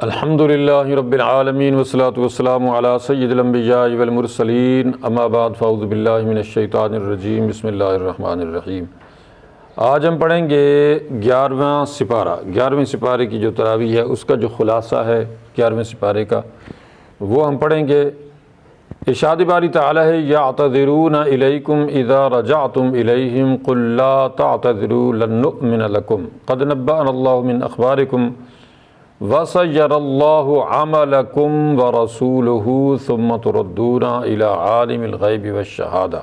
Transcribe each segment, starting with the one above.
الحمد للہ رب العالمین والصلاة والسلام علی سید الانبیاء والمرسلین اما بعد فاعوذ باللہ من الشیطان الرجیم بسم اللہ الرحمن الرحیم۔ آج ہم پڑھیں گے 11واں سپارہ۔ 11ویں سپارے کی جو تراویح ہے اس کا جو خلاصہ ہے 11ویں سپارے کا وہ ہم پڑھیں گے۔ ارشاد باری تعالی ہے یعتذرون الیکم اذا رجعتم الیہم قل لا تعتذروا لن نؤمن لکم قد نبأنا اللہ من اخبارکم وَسَيَّرَ اللَّهُ عَمَلَكُمْ وَرَسُولُهُ ثُمَّ تُرَدُّونَ إِلَىٰ عَالِمِ الْغَيْبِ وَالشَّهَادَةِ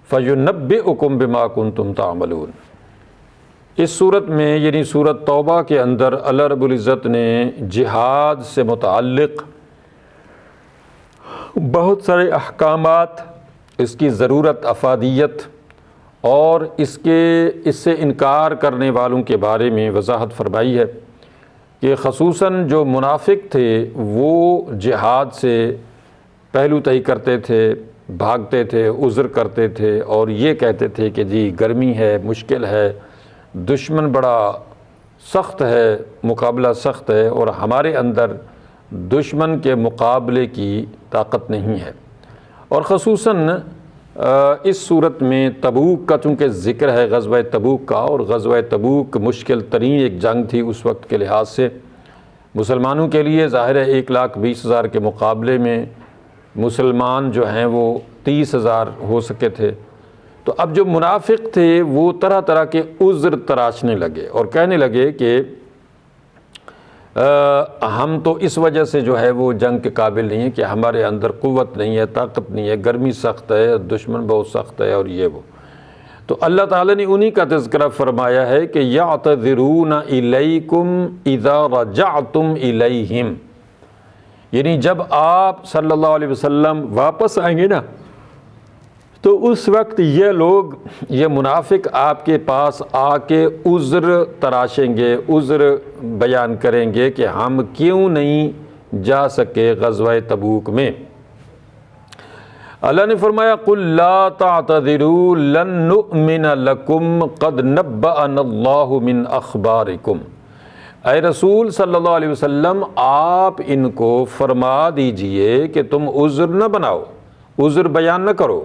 فَيُنَبِّئُكُمْ بِمَا كُنْتُمْ تَعْمَلُونَ۔ اس صورت میں یعنی سورۃ توبہ کے اندر اللہ رب العزت نے جہاد سے متعلق بہت سارے احکامات، اس کی ضرورت، افادیت اور اس سے انکار کرنے والوں کے بارے میں وضاحت فرمائی ہے کہ خصوصاً جو منافق تھے وہ جہاد سے پہلو تہی کرتے تھے، بھاگتے تھے، عذر کرتے تھے اور یہ کہتے تھے کہ جی گرمی ہے، مشکل ہے، دشمن بڑا سخت ہے، مقابلہ سخت ہے اور ہمارے اندر دشمن کے مقابلے کی طاقت نہیں ہے۔ اور خصوصاً اس صورت میں تبوک کا چونکہ ذکر ہے، غزوہ تبوک کا، اور غزوہ تبوک مشکل ترین ایک جنگ تھی اس وقت کے لحاظ سے مسلمانوں کے لیے۔ ظاہر ہے 1,20,000 کے مقابلے میں مسلمان جو ہیں وہ 30,000 ہو سکے تھے۔ تو اب جو منافق تھے وہ طرح طرح کے عذر تراشنے لگے اور کہنے لگے کہ ہم تو اس وجہ سے جو ہے وہ جنگ کے قابل نہیں ہیں کہ ہمارے اندر قوت نہیں ہے، طاقت نہیں ہے، گرمی سخت ہے، دشمن بہت سخت ہے اور یہ وہ۔ تو اللہ تعالیٰ نے انہی کا تذکرہ فرمایا ہے کہ یعتذرون الیکم اذا رجعتم الیہم، یعنی جب آپ صلی اللہ علیہ وسلم واپس آئیں گے نا تو اس وقت یہ لوگ، یہ منافق آپ کے پاس آ کے عذر تراشیں گے، عذر بیان کریں گے کہ ہم کیوں نہیں جا سکے غزوہ تبوک میں۔ اللہ نے فرمایا قل لا تعتذروا لن نؤمن لکم قد نبأنا اللہ من اخبارکم۔ اے رسول صلی اللہ علیہ وسلم آپ ان کو فرما دیجئے کہ تم عذر نہ بناؤ، عذر بیان نہ کرو،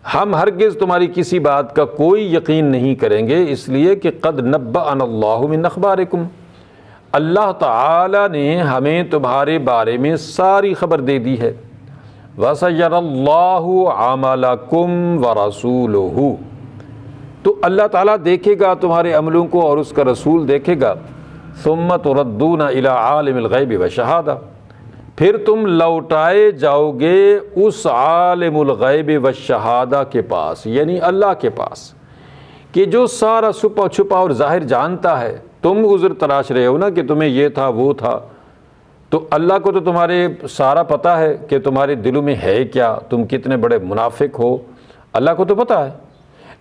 ہم ہرگز تمہاری کسی بات کا کوئی یقین نہیں کریں گے، اس لیے کہ قد نبأنا اللہ من اخبارکم، اللہ تعالی نے ہمیں تمہارے بارے میں ساری خبر دے دی ہے۔ وَسَيَّرَ اللَّهُ عَمَلَكُمْ وَرَسُولُهُ، تو اللہ تعالیٰ دیکھے گا تمہارے عملوں کو اور اس کا رسول دیکھے گا۔ ثُمَّ تُرَدُّونَ إِلَىٰ عَالِمِ الْغَيْبِ وَالشَّهَادَةِ، پھر تم لوٹائے جاؤ گے اس عالم الغیب والشہادہ کے پاس، یعنی اللہ کے پاس، کہ جو سارا چھپا چھپا اور ظاہر جانتا ہے۔ تم عذر تراش رہے ہو نا کہ تمہیں یہ تھا وہ تھا، تو اللہ کو تو تمہارے سارا پتہ ہے کہ تمہارے دلوں میں ہے کیا، تم کتنے بڑے منافق ہو، اللہ کو تو پتہ ہے۔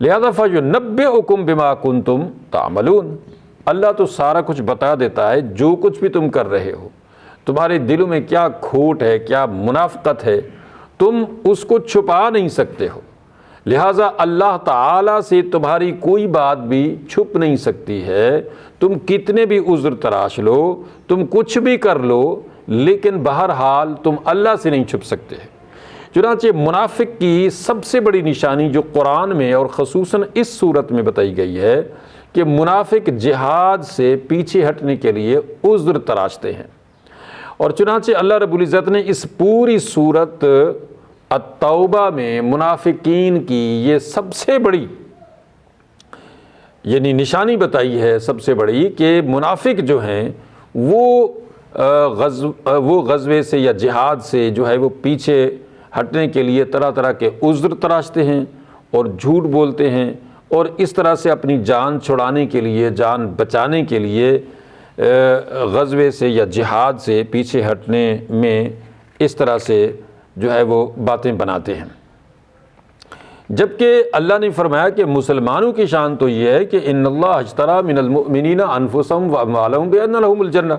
لہذا فَيُنَبِّئُكُمْ بِمَا كُنْتُمْ تَعْمَلُونَ، اللہ تو سارا کچھ بتا دیتا ہے، جو کچھ بھی تم کر رہے ہو، تمہارے دلوں میں کیا کھوٹ ہے، کیا منافقت ہے، تم اس کو چھپا نہیں سکتے ہو۔ لہٰذا اللہ تعالیٰ سے تمہاری کوئی بات بھی چھپ نہیں سکتی ہے، تم کتنے بھی عذر تراش لو، تم کچھ بھی کر لو، لیکن بہرحال تم اللہ سے نہیں چھپ سکتے۔ چنانچہ منافق کی سب سے بڑی نشانی جو قرآن میں اور خصوصاً اس صورت میں بتائی گئی ہے کہ منافق جہاد سے پیچھے ہٹنے کے لیے عذر تراشتے ہیں۔ اور چنانچہ اللہ رب العزت نے اس پوری صورت التوبہ میں منافقین کی یہ سب سے بڑی یعنی نشانی بتائی ہے، سب سے بڑی، کہ منافق جو ہیں وہ غزوے سے یا جہاد سے جو ہے وہ پیچھے ہٹنے کے لیے طرح طرح کے عذر تراشتے ہیں اور جھوٹ بولتے ہیں، اور اس طرح سے اپنی جان چھڑانے کے لیے، جان بچانے کے لیے غزوے سے یا جہاد سے پیچھے ہٹنے میں اس طرح سے جو ہے وہ باتیں بناتے ہیں۔ جبکہ اللہ نے فرمایا کہ مسلمانوں کی شان تو یہ ہے کہ ان اللہ اشتری من المؤمنین انفسهم واموالهم بان لهم الجنہ،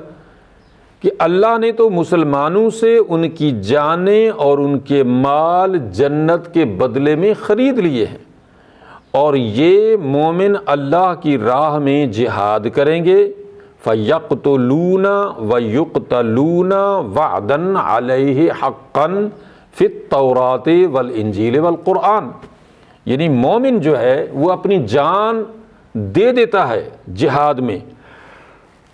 کہ اللہ نے تو مسلمانوں سے ان کی جانیں اور ان کے مال جنت کے بدلے میں خرید لیے ہیں، اور یہ مومن اللہ کی راہ میں جہاد کریں گے فَيَقْتُلُونَ وَيُقْتَلُونَ وَعْدًا عَلَيْهِ حَقًّا فِي التَّوْرَاةِ وَالْإِنجِيلِ وَالْقُرْآنِ، یعنی مومن جو ہے وہ اپنی جان دے دیتا ہے جہاد میں،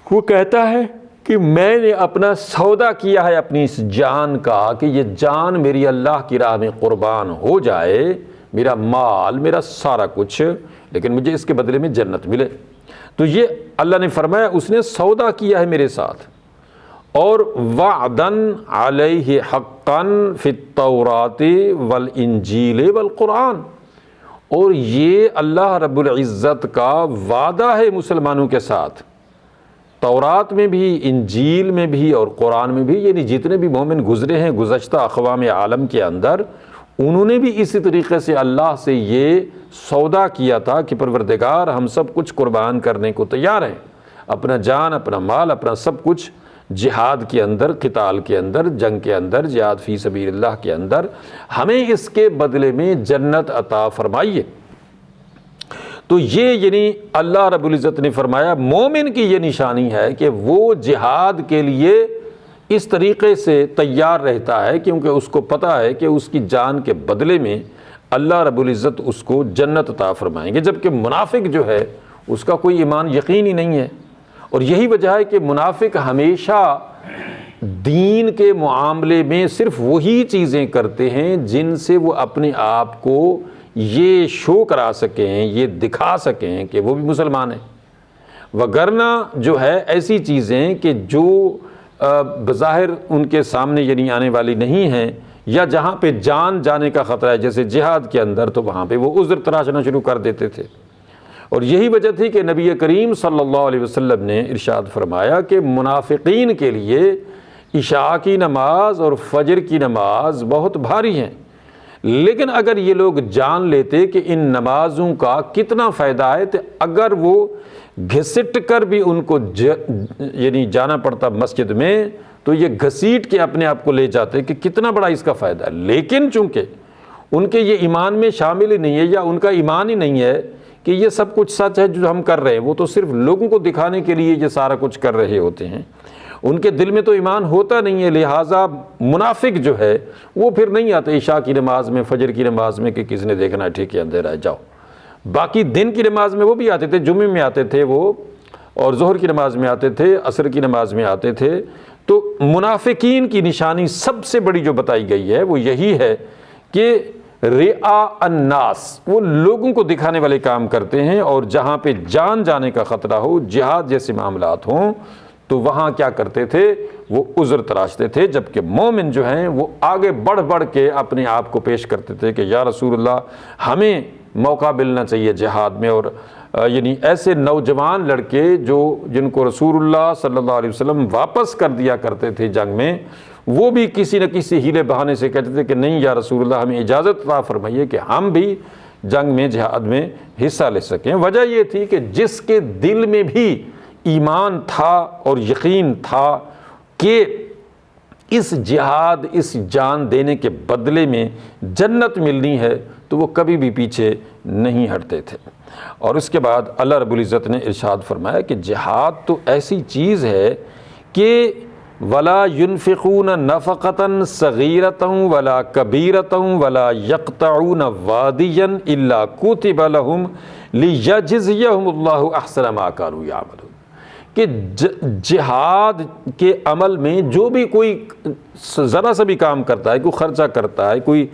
وہ کہتا ہے کہ میں نے اپنا سودا کیا ہے اپنی اس جان کا کہ یہ جان میری اللہ کی راہ میں قربان ہو جائے، میرا مال، میرا سارا کچھ، لیکن مجھے اس کے بدلے میں جنت ملے۔ تو یہ اللہ نے فرمایا اس نے سودا کیا ہے میرے ساتھ۔ اور وعدن علیہ حقاً فی التوراۃ والانجیل والقرآن، اور یہ اللہ رب العزت کا وعدہ ہے مسلمانوں کے ساتھ، تورات میں بھی، انجیل میں بھی اور قرآن میں بھی، یعنی جتنے بھی مومن گزرے ہیں گزشتہ اقوام عالم کے اندر، انہوں نے بھی اسی طریقے سے اللہ سے یہ سودا کیا تھا کہ پروردگار ہم سب کچھ قربان کرنے کو تیار ہیں، اپنا جان، اپنا مال، اپنا سب کچھ جہاد کے اندر، قتال کے اندر، جنگ کے اندر، جہاد فی سبیل اللہ کے اندر، ہمیں اس کے بدلے میں جنت عطا فرمائیے۔ تو یہ یعنی اللہ رب العزت نے فرمایا مومن کی یہ نشانی ہے کہ وہ جہاد کے لیے اس طریقے سے تیار رہتا ہے کیونکہ اس کو پتہ ہے کہ اس کی جان کے بدلے میں اللہ رب العزت اس کو جنت عطا فرمائیں گے، جبکہ منافق جو ہے اس کا کوئی ایمان یقین ہی نہیں ہے۔ اور یہی وجہ ہے کہ منافق ہمیشہ دین کے معاملے میں صرف وہی چیزیں کرتے ہیں جن سے وہ اپنے آپ کو یہ شو کرا سکیں، یہ دکھا سکیں کہ وہ بھی مسلمان ہیں، وگرنہ جو ہے ایسی چیزیں کہ جو بظاہر ان کے سامنے یعنی آنے والی نہیں ہیں، یا جہاں پہ جان جانے کا خطرہ ہے جیسے جہاد کے اندر، تو وہاں پہ وہ عذر تراشنا شروع کر دیتے تھے۔ اور یہی وجہ تھی کہ نبی کریم صلی اللہ علیہ وسلم نے ارشاد فرمایا کہ منافقین کے لیے عشاء کی نماز اور فجر کی نماز بہت بھاری ہیں، لیکن اگر یہ لوگ جان لیتے کہ ان نمازوں کا کتنا فائدہ ہے، تو اگر وہ گھسٹ کر بھی ان کو یعنی جانا پڑتا مسجد میں، تو یہ گھسیٹ کے اپنے آپ کو لے جاتے کہ کتنا بڑا اس کا فائدہ ہے۔ لیکن چونکہ ان کے یہ ایمان میں شامل ہی نہیں ہے، یا ان کا ایمان ہی نہیں ہے کہ یہ سب کچھ سچ ہے جو ہم کر رہے ہیں، وہ تو صرف لوگوں کو دکھانے کے لیے یہ سارا کچھ کر رہے ہوتے ہیں، ان کے دل میں تو ایمان ہوتا نہیں ہے، لہٰذا منافق جو ہے وہ پھر نہیں آتے عشاء کی نماز میں، فجر کی نماز میں کہ کس نے دیکھنا ہے، ٹھیک ہے اندھیرا ہے جاؤ۔ باقی دن کی نماز میں وہ بھی آتے تھے، جمعے میں آتے تھے وہ، اور ظہر کی نماز میں آتے تھے، عصر کی نماز میں آتے تھے۔ تو منافقین کی نشانی سب سے بڑی جو بتائی گئی ہے وہ یہی ہے کہ رعاء الناس، وہ لوگوں کو دکھانے والے کام کرتے ہیں، اور جہاں پہ جان جانے کا خطرہ ہو، جہاد جیسے معاملات ہوں، تو وہاں کیا کرتے تھے، وہ عذر تراشتے تھے، جبکہ مومن جو ہیں وہ آگے بڑھ بڑھ کے اپنے آپ کو پیش کرتے تھے کہ یا رسول اللہ ہمیں موقع ملنا چاہیے جہاد میں۔ اور یعنی ایسے نوجوان لڑکے جن کو رسول اللہ صلی اللہ علیہ وسلم واپس کر دیا کرتے تھے جنگ میں، وہ بھی کسی نہ کسی ہیلے بہانے سے کہتے تھے کہ نہیں یا رسول اللہ ہمیں اجازت عطا فرمائیے کہ ہم بھی جنگ میں، جہاد میں حصہ لے سکیں۔ وجہ یہ تھی کہ جس کے دل میں بھی ایمان تھا اور یقین تھا کہ اس جہاد، اس جان دینے کے بدلے میں جنت ملنی ہے، تو وہ کبھی بھی پیچھے نہیں ہٹتے تھے۔ اور اس کے بعد اللہ رب العزت نے ارشاد فرمایا کہ جہاد تو ایسی چیز ہے کہ وَلَا يُنْفِقُونَ نَفَقَةً صَغِيرَةً وَلَا كَبِيرَةً وَلَا يَقْطَعُونَ وَادِيًّا إِلَّا كُتِبَ لَهُمْ لِيَجْزِيَهُمُ اللَّهُ أَحْسَنَ مَا كَانُوا يَعْمَلُونَ، کہ جہاد کے عمل میں جو بھی کوئی ذرا سا بھی کام کرتا ہے، کوئی خرچہ کرتا ہے، کوئی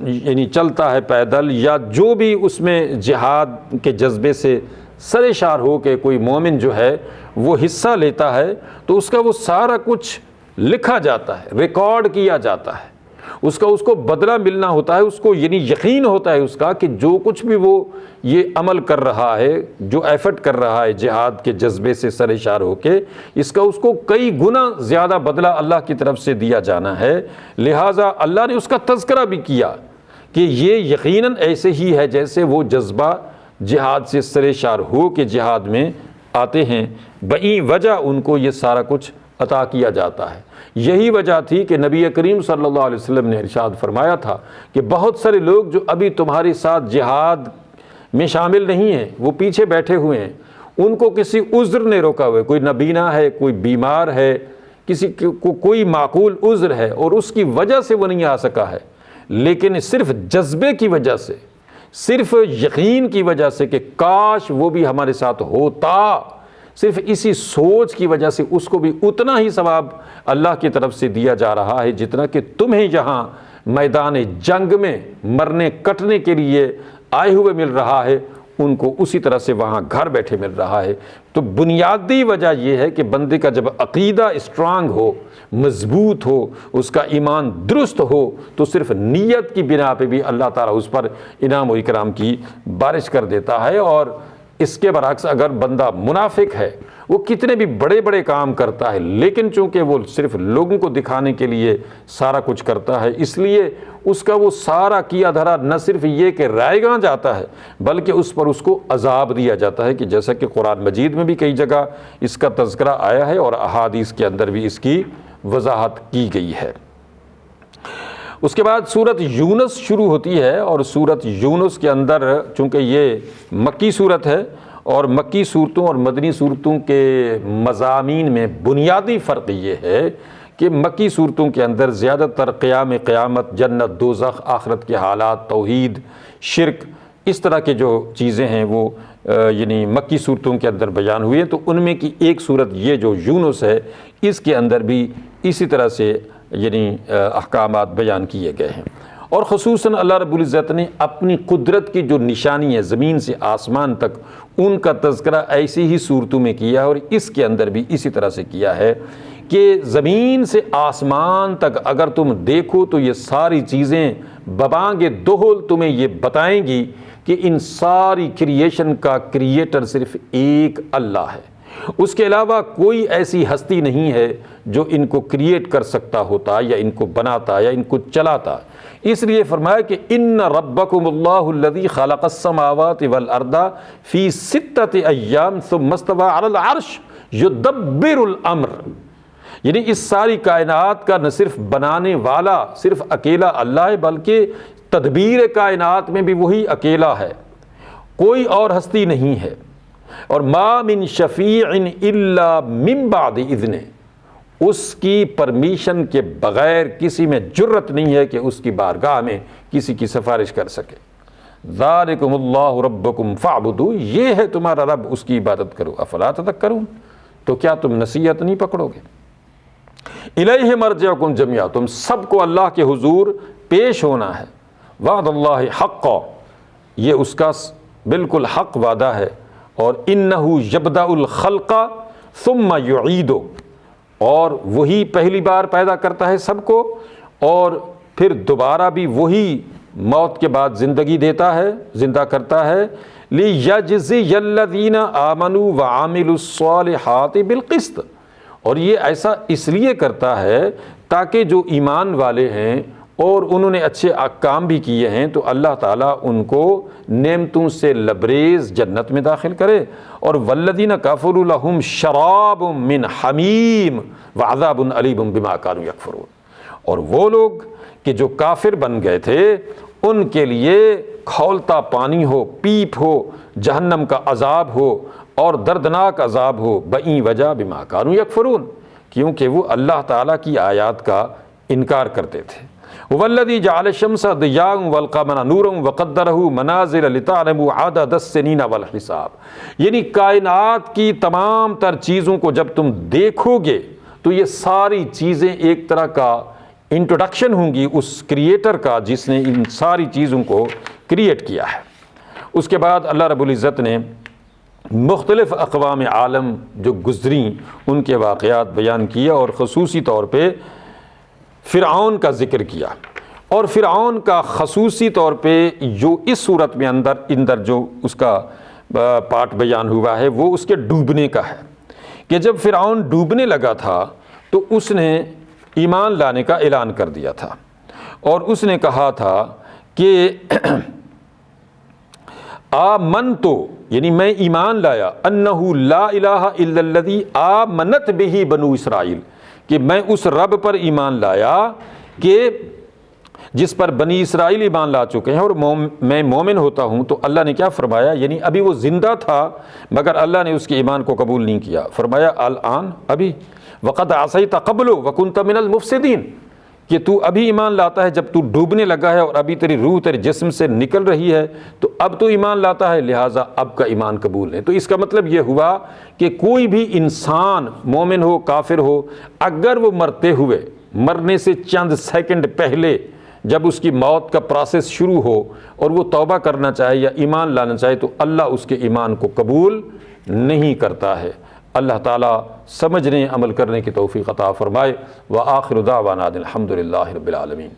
یعنی چلتا ہے پیدل، یا جو بھی اس میں جہاد کے جذبے سے سرشار ہو کے کوئی مومن جو ہے وہ حصہ لیتا ہے، تو اس کا وہ سارا کچھ لکھا جاتا ہے، ریکارڈ کیا جاتا ہے، اس کو بدلہ ملنا ہوتا ہے، اس کو یعنی یقین ہوتا ہے اس کا کہ جو کچھ بھی وہ یہ عمل کر رہا ہے، جو ایفرٹ کر رہا ہے جہاد کے جذبے سے سرشار ہو کے، اس کو کئی گنا زیادہ بدلہ اللہ کی طرف سے دیا جانا ہے۔ لہٰذا اللہ نے اس کا تذکرہ بھی کیا کہ یہ یقیناً ایسے ہی ہے جیسے وہ جذبہ جہاد سے سرشار ہو کے جہاد میں آتے ہیں، بئی وجہ ان کو یہ سارا کچھ عطا کیا جاتا ہے۔ یہی وجہ تھی کہ نبی کریم صلی اللہ علیہ وسلم نے ارشاد فرمایا تھا کہ بہت سارے لوگ جو ابھی تمہارے ساتھ جہاد میں شامل نہیں ہیں، وہ پیچھے بیٹھے ہوئے ہیں، ان کو کسی عذر نے روکا ہوا ہے، کوئی نابینا ہے، کوئی بیمار ہے، کسی کو کوئی معقول عذر ہے اور اس کی وجہ سے وہ نہیں آ سکا ہے، لیکن صرف جذبے کی وجہ سے، صرف یقین کی وجہ سے کہ کاش وہ بھی ہمارے ساتھ ہوتا، صرف اسی سوچ کی وجہ سے اس کو بھی اتنا ہی ثواب اللہ کی طرف سے دیا جا رہا ہے جتنا کہ تمہیں یہاں میدان جنگ میں مرنے کٹنے کے لیے آئے ہوئے مل رہا ہے، ان کو اسی طرح سے وہاں گھر بیٹھے مل رہا ہے۔ تو بنیادی وجہ یہ ہے کہ بندے کا جب عقیدہ اسٹرانگ ہو، مضبوط ہو، اس کا ایمان درست ہو، تو صرف نیت کی بنا پہ بھی اللہ تعالیٰ اس پر انعام و اکرام کی بارش کر دیتا ہے۔ اور اس کے برعکس اگر بندہ منافق ہے، وہ کتنے بھی بڑے بڑے کام کرتا ہے لیکن چونکہ وہ صرف لوگوں کو دکھانے کے لیے سارا کچھ کرتا ہے، اس لیے اس کا وہ سارا کیا دھرا نہ صرف یہ کہ رائے گاں جاتا ہے بلکہ اس پر اس کو عذاب دیا جاتا ہے، کہ جیسا کہ قرآن مجید میں بھی کئی جگہ اس کا تذکرہ آیا ہے اور احادیث کے اندر بھی اس کی وضاحت کی گئی ہے۔ اس کے بعد سورت یونس شروع ہوتی ہے، اور سورت یونس کے اندر چونکہ یہ مکی صورت ہے اور مکی صورتوں اور مدنی صورتوں کے مضامین میں بنیادی فرق یہ ہے کہ مکی صورتوں کے اندر زیادہ تر قیامت، جنت، دوزخ، آخرت کے حالات، توحید، شرک، اس طرح کے جو چیزیں ہیں وہ یعنی مکی صورتوں کے اندر بیان ہوئی ہیں۔ تو ان میں کی ایک صورت یہ جو یونس ہے، اس کے اندر بھی اسی طرح سے یعنی احکامات بیان کیے گئے ہیں، اور خصوصاً اللہ رب العزت نے اپنی قدرت کی جو نشانی ہے زمین سے آسمان تک، ان کا تذکرہ ایسی ہی صورتوں میں کیا ہے، اور اس کے اندر بھی اسی طرح سے کیا ہے کہ زمین سے آسمان تک اگر تم دیکھو تو یہ ساری چیزیں ببانگ دہل تمہیں یہ بتائیں گی کہ ان ساری کریشن کا کریٹر صرف ایک اللہ ہے، اس کے علاوہ کوئی ایسی ہستی نہیں ہے جو ان کو کریٹ کر سکتا ہوتا یا ان کو بناتا یا ان کو چلاتا۔ اس لیے فرمایا کہ ان ربکم اللہ الذی خلق السماوات والارض فی 6 ایام ثم استوى علی العرش یدبر الامر، یعنی اس ساری کائنات کا نہ صرف بنانے والا صرف اکیلا اللہ ہے بلکہ تدبیر کائنات میں بھی وہی اکیلا ہے، کوئی اور ہستی نہیں ہے۔ اور ما من شفیع الا من بعد اذن، اس کی پرمیشن کے بغیر کسی میں جرت نہیں ہے کہ اس کی بارگاہ میں کسی کی سفارش کر سکے۔ ذالکم اللہ ربکم فاعبدوا، یہ ہے تمہارا رب، اس کی عبادت کرو۔ افلا تذکرون، تو کیا تم نصیحت نہیں پکڑو گے؟ الیہ مرجعکم جميعا، تم سب کو اللہ کے حضور پیش ہونا ہے۔ وعد اللہ حقا، یہ اس کا بالکل حق وعدہ ہے، اور انہ یبدأ الخلق ثم یعیدہ، اور وہی پہلی بار پیدا کرتا ہے سب کو اور پھر دوبارہ بھی وہی موت کے بعد زندگی دیتا ہے، زندہ کرتا ہے۔ لیجزی الذین آمنوا وعملوا الصالحات بالقسط، اور یہ ایسا اس لیے کرتا ہے تاکہ جو ایمان والے ہیں اور انہوں نے اچھے کام بھی کیے ہیں تو اللہ تعالیٰ ان کو نعمتوں سے لبریز جنت میں داخل کرے۔ اور والذین کفروا لہم شراب من حمیم وعذاب علیم بما کانوا یکفرون، اور وہ لوگ کہ جو کافر بن گئے تھے ان کے لیے کھولتا پانی ہو، پیپ ہو، جہنم کا عذاب ہو اور دردناک عذاب ہو، بئی وجہ بما کانوا یکفرون، کیونکہ وہ اللہ تعالیٰ کی آیات کا انکار کرتے تھے۔ والذی جعل الشمس ضیاء والقمر نورا وقدرہ منازل لتعلموا عدد السنین والحساب، یعنی کائنات کی تمام تر چیزوں کو جب تم دیکھو گے تو یہ ساری چیزیں ایک طرح کا انٹروڈکشن ہوں گی اس کریٹر کا جس نے ان ساری چیزوں کو کریٹ کیا ہے۔ اس کے بعد اللہ رب العزت نے مختلف اقوام عالم جو گزریں ان کے واقعات بیان کیے، اور خصوصی طور پہ فرعون کا ذکر کیا، اور فرعون کا خصوصی طور پہ جو اس صورت میں اندر جو اس کا پارٹ بیان ہوا ہے وہ اس کے ڈوبنے کا ہے، کہ جب فرعون ڈوبنے لگا تھا تو اس نے ایمان لانے کا اعلان کر دیا تھا، اور اس نے کہا تھا کہ آمنتو، یعنی میں ایمان لایا، انہ لا الہ الا الذی آمنت بہ بنو اسرائیل، کہ میں اس رب پر ایمان لایا کہ جس پر بنی اسرائیل ایمان لا چکے ہیں، اور میں مومن ہوتا ہوں، تو اللہ نے کیا فرمایا، یعنی ابھی وہ زندہ تھا مگر اللہ نے اس کے ایمان کو قبول نہیں کیا، فرمایا الآن، ابھی، وقد عصیت قبل وکنت من المفسدین، کہ تو ابھی ایمان لاتا ہے جب تو ڈوبنے لگا ہے اور ابھی تیری روح تیرے جسم سے نکل رہی ہے، تو اب تو ایمان لاتا ہے، لہٰذا اب کا ایمان قبول ہے۔ تو اس کا مطلب یہ ہوا کہ کوئی بھی انسان مومن ہو کافر ہو، اگر وہ مرتے ہوئے، مرنے سے چند سیکنڈ پہلے جب اس کی موت کا پروسیس شروع ہو اور وہ توبہ کرنا چاہے یا ایمان لانا چاہے، تو اللہ اس کے ایمان کو قبول نہیں کرتا ہے۔ اللہ تعالیٰ سمجھنے عمل کرنے کی توفیق عطا فرمائے۔ وآخر دعوانا الحمد للہ رب العالمین۔